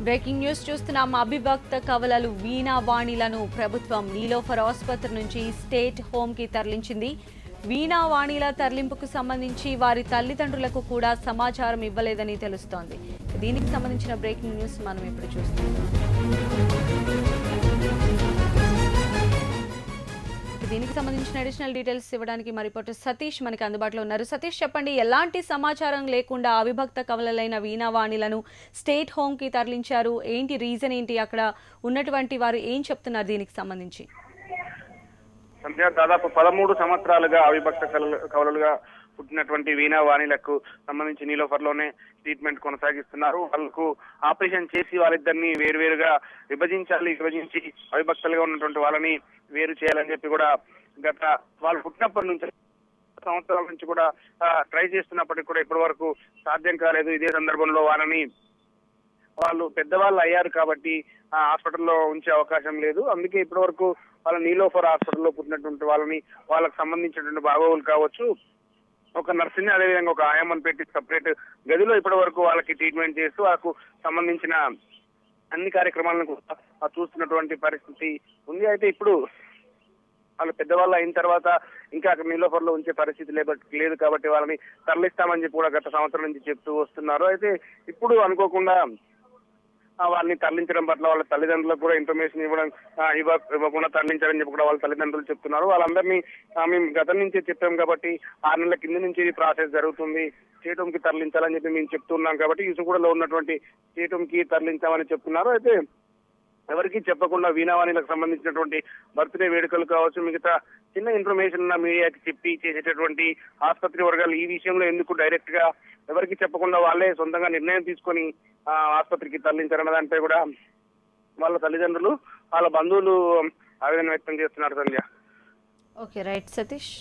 Breaking news చూస్తున్నాం. అభిభక్త కవలలు వీణా వాణిలను ప్రభుత్వం నీలోఫర్ ఆసుపత్రి నుంచి స్టేట్ హోమ్ కి తరలించింది. వీణా వాణిల తరలింపుకు సంబంధించి వారి తల్లిదండ్రులకు కూడా సమాచారం ఇవ్వలేదని తెలుస్తోంది. దీనికి సంబంధించిన బ్రేకింగ్ న్యూస్ మనం ఇప్పుడు చూస్తున్నాం. దీనికి సంబంధించిన అడిషనల్ డీటెయిల్స్ ఇవ్వడానికి మా రిపోర్టర్ సతీష్ మనకి అందుబాటులో ఉన్నారు. సతీష్, చెప్పండి, ఎలాంటి సమాచారం లేకుండా అవిభక్త కవలలైన వీణావాణిలను స్టేట్ హోమ్ కి తరలించారు? ఏంటి రీజన్ ఏంటి? అక్కడ ఉన్నటువంటి వారు ఏం చెప్తున్నారు దీనికి సంబంధించి? దాదాపు 13 సంవత్సరాలుగా అవిభక్త కవలలుగా పుట్టినటువంటి వీణా వాణిలకు సంబంధించి నీలోఫర్ లోనే ట్రీట్మెంట్ కొనసాగిస్తున్నారు. వాళ్ళకు ఆపరేషన్ చేసి వాళ్ళిద్దరిని వేరువేరుగా విభజించి అవిభక్తలుగా ఉన్నటువంటి వాళ్ళని వేరు చేయాలని చెప్పి కూడా గత వాళ్ళు పుట్టినప్పటి నుంచి సంవత్సరాల నుంచి కూడా ట్రై చేస్తున్నప్పటికీ కూడా ఇప్పటి వరకు సాధ్యం కాలేదు. ఇదే సందర్భంలో వాళ్ళు పెద్దవాళ్ళు అయ్యారు కాబట్టి హాస్పిటల్లో ఉంచే అవకాశం లేదు. అందుకే ఇప్పటి వరకు వాళ్ళ నీలోఫర్ హాస్పిటల్లో పుట్టినటువంటి వాళ్ళకి సంబంధించినటువంటి బాగోగులు కావచ్చు, ఒక నర్సుని అదేవిధంగా ఒక ఆయామని పెట్టి సపరేట్ గదిలో ఇప్పటి వరకు వాళ్ళకి ట్రీట్మెంట్ చేస్తూ వాళ్ళకు సంబంధించిన అన్ని కార్యక్రమాలను కూడా చూస్తున్నటువంటి పరిస్థితి ఉంది. అయితే ఇప్పుడు వాళ్ళు పెద్దవాళ్ళు అయిన తర్వాత ఇంకా అక్కడ నీలోఫర్ లో ఉంచే పరిస్థితి లేదు కాబట్టి వాళ్ళని తరలిస్తామని చెప్పి కూడా గత సంవత్సరం నుంచి చెప్తూ వస్తున్నారు. అయితే ఇప్పుడు అనుకోకుండా వాళ్ళని తరలించడం పట్ల వాళ్ళ తల్లిదండ్రులకు కూడా ఇన్ఫర్మేషన్ ఇవ్వకుండా తరలించారని చెప్పి కూడా వాళ్ళ తల్లిదండ్రులు చెప్తున్నారు. వాళ్ళందరినీ మేము గతం నుంచే చెప్పాం కాబట్టి 6 నెలల కింద నుంచి ఈ ప్రాసెస్ జరుగుతుంది, స్టేట్ హోమ్ కి తరలించాలని చెప్పి మేము చెప్తున్నాం కాబట్టి ఇసుగూడలో ఉన్నటువంటి స్టేట్ హోమ్ కి తరలించామని చెప్తున్నారు. అయితే ఎవరికి చెప్పకుండా వీణావాణిలకు సంబంధించినటువంటి బర్త్డే వేడుకలు కావచ్చు, మిగతా చిన్న ఇన్ఫర్మేషన్ ఉన్న మీడియాకి చెప్పి చేసేటటువంటి ఆసుపత్రి వర్గాలు ఈ విషయంలో ఎందుకు డైరెక్ట్ గా ఎవరికి చెప్పకుండా వాళ్ళే సొంతంగా నిర్ణయం తీసుకొని ఆసుపత్రికి తరలించారన్న దానిపై కూడా వాళ్ళ తల్లిదండ్రులు వాళ్ళ బంధువులు ఆవేదన వ్యక్తం చేస్తున్నారు. సంధ్య. Okay, right Satish.